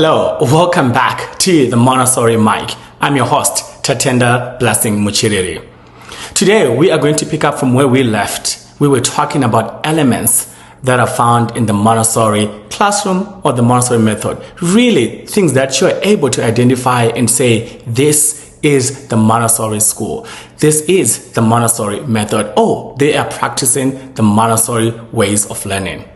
Hello, welcome back to the Montessori Mic. I'm your host, Tatenda Muchiriri. Today, we are going to pick up from where we left. We were talking about elements that are found in the Montessori classroom or the Montessori method. Really, things that you're able to identify and say, this is the Montessori school. This is the Montessori method. Oh, they are practicing the Montessori ways of learning.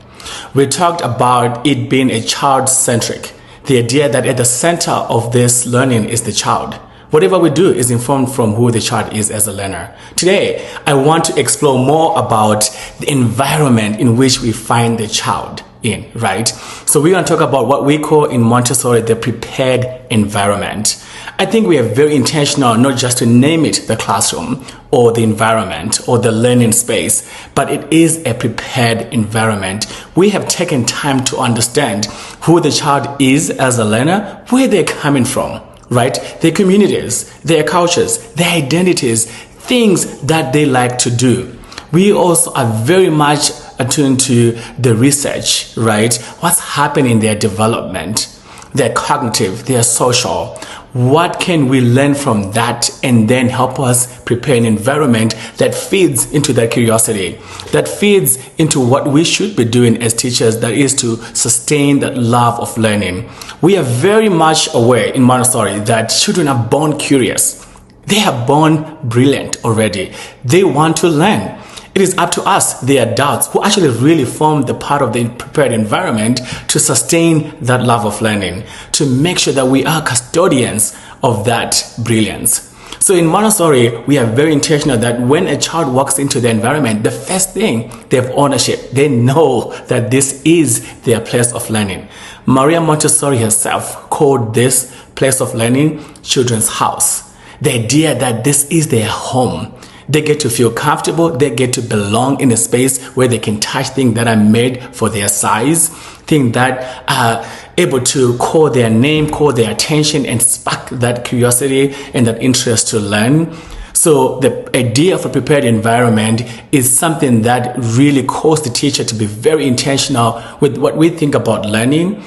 We talked about it being a child-centric. The idea that at the center of this learning is the child. Whatever we do is informed from who the child is as a learner. Today, I want to explore more about the environment in which we find the child in, right? So we're going to talk about what we call in Montessori the prepared environment. I think we are very intentional not just to name it the classroom or the environment or the learning space, but it is a prepared environment. We have taken time to understand who the child is as a learner, where they're coming from, right? Their communities, their cultures, their identities, things that they like to do. We also are very much attuned to the research, right? What's happening in their development, their cognitive, their social. What can we learn from that and then help us prepare an environment that feeds into that curiosity, that feeds into what we should be doing as teachers, that is to sustain that love of learning. We are very much aware in Montessori that children are born curious. They are born brilliant already. They want to learn. It is up to us, the adults, who actually really form the part of the prepared environment to sustain that love of learning, to make sure that we are custodians of that brilliance. So in Montessori, we are very intentional that when a child walks into the environment, the first thing, they have ownership. They know that this is their place of learning. Maria Montessori herself called this place of learning children's house. The idea that this is their home. They get to feel comfortable. They get to belong in a space where they can touch things that are made for their size, things that are able to call their name, call their attention, and spark that curiosity and that interest to learn. So the idea of a prepared environment is something that really calls the teacher to be very intentional with what we think about learning,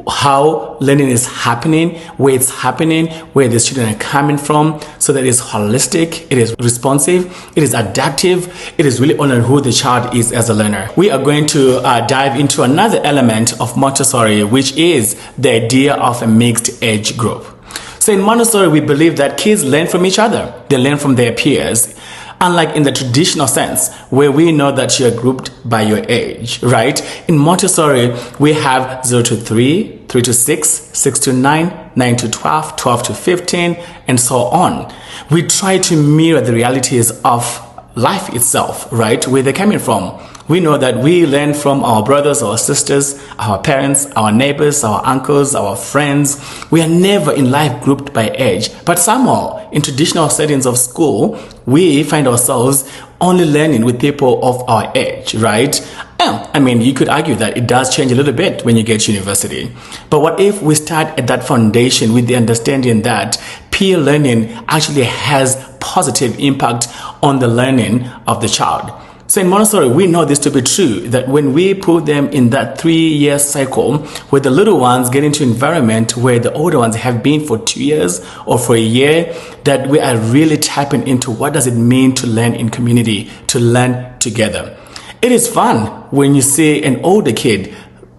how learning is happening, where it's happening, where the children are coming from, so that it's holistic, it is responsive, it is adaptive, it is really honoring who the child is as a learner. We are going to dive into another element of Montessori, which is the idea of a mixed age group. So in Montessori, we believe that kids learn from each other. They learn from their peers. Unlike in the traditional sense, where we know that you're grouped by your age, right? In Montessori, we have 0 to 3, 3 to 6, 6 to 9, 9 to 12, 12 to 15, and so on. We try to mirror the realities of life itself, right? Where they're coming from. We know that we learn from our brothers, our sisters, our parents, our neighbors, our uncles, our friends. We are never in life grouped by age. But somehow, in traditional settings of school, we find ourselves only learning with people of our age, right? I mean, you could argue that it does change a little bit when you get to university. But what if we start at that foundation with the understanding that peer learning actually has positive impact on the learning of the child? So in Montessori, we know this to be true, that when we put them in that 3-year cycle, where the little ones get into environment where the older ones have been for 2 years or for a year, that we are really tapping into what does it mean to learn in community, to learn together. It is fun when you see an older kid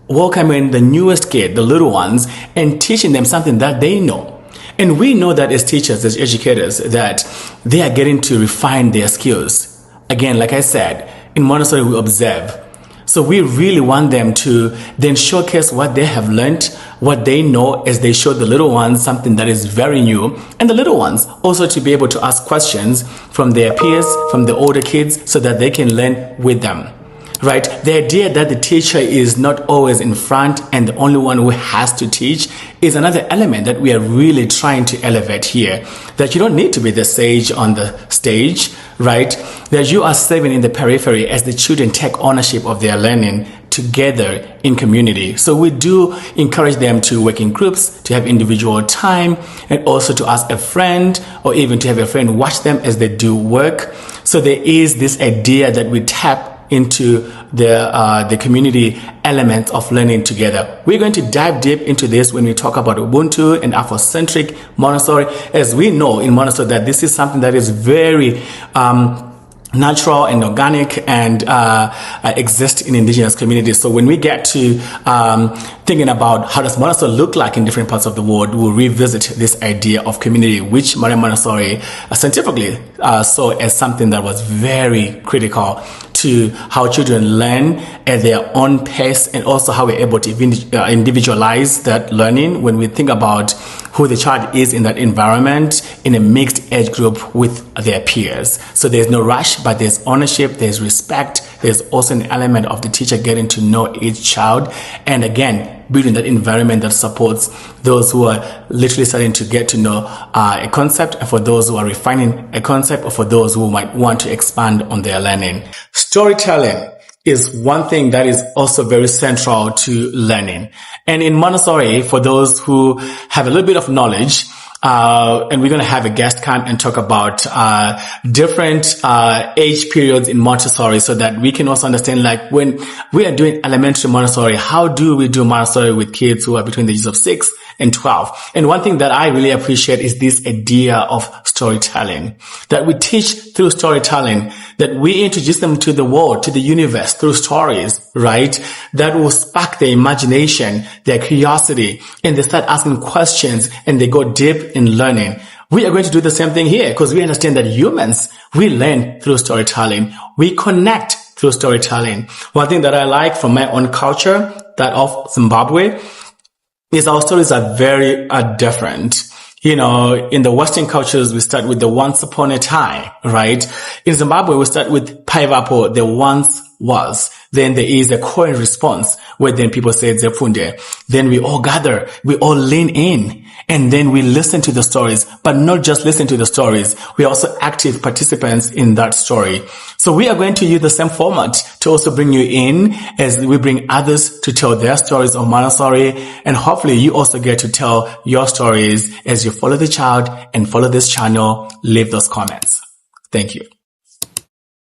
welcoming the newest kid, the little ones, and teaching them something that they know. And we know that as teachers, as educators, that they are getting to refine their skills. Again, like I said, in Montessori, we observe. So we really want them to then showcase what they have learned, what they know, as they show the little ones something that is very new. And the little ones also to be able to ask questions from their peers, from the older kids, so that they can learn with them. Right? The idea that the teacher is not always in front and the only one who has to teach is another element that we are really trying to elevate here. That you don't need to be the sage on the stage, right? That you are serving in the periphery as the children take ownership of their learning together in community. So we do encourage them to work in groups, to have individual time, and also to ask a friend or even to have a friend watch them as they do work. So there is this idea that we tap into the community elements of learning together. We're going to dive deep into this when we talk about Ubuntu and Afrocentric Montessori, as we know in Montessori that this is something that is very natural and organic and exist in indigenous communities. So when we get to thinking about how does Montessori look like in different parts of the world, we'll revisit this idea of community, which Maria Montessori scientifically saw as something that was very critical to how children learn at their own pace, and also how we're able to individualize that learning when we think about who the child is in that environment in a mixed age group with their peers. So there's no rush, but there's ownership, there's respect, there's also an element of the teacher getting to know each child, and again, building that environment that supports those who are literally starting to get to know a concept, and for those who are refining a concept, or for those who might want to expand on their learning. Storytelling is one thing that is also very central to learning. And in Montessori, for those who have a little bit of knowledge, and we're going to have a guest come and talk about different age periods in Montessori, so that we can also understand, like, when we are doing elementary Montessori, how do we do Montessori with kids who are between the ages of 6 and 12? And one thing that I really appreciate is this idea of storytelling, that we teach through storytelling, that we introduce them to the world, to the universe through stories, right? That will spark their imagination, their curiosity, and they start asking questions and they go deep in learning. We are going to do the same thing here, because we understand that humans, we learn through storytelling. We connect through storytelling. One thing that I like from my own culture, that of Zimbabwe, is our stories are very different. You know, in the Western cultures, we start with the once upon a time, right? In Zimbabwe, we start with Paivapo, the once was. Then there is a coin response, where then people say Zefunde. Then we all gather, we all lean in, and then we listen to the stories, but not just listen to the stories. We are also active participants in that story. So we are going to use the same format to also bring you in as we bring others to tell their stories of Montessori, and hopefully you also get to tell your stories as you follow the child and follow this channel. Leave those comments. Thank you.